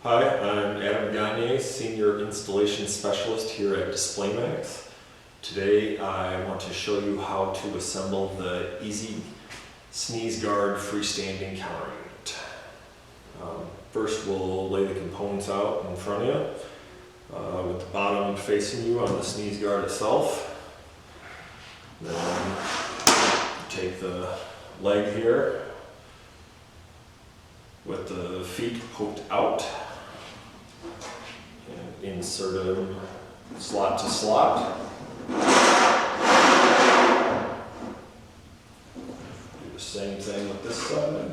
Hi, I'm Adam Gagne, Senior Installation Specialist here at DisplayMax. Today I want to show you how to assemble the EZ Sneeze Guard freestanding counter unit. First we'll lay the components out in front of you, with the bottom facing you on the sneeze guard itself. Then take the leg here with the feet poked out and insert them slot to slot. Do the same thing with this side.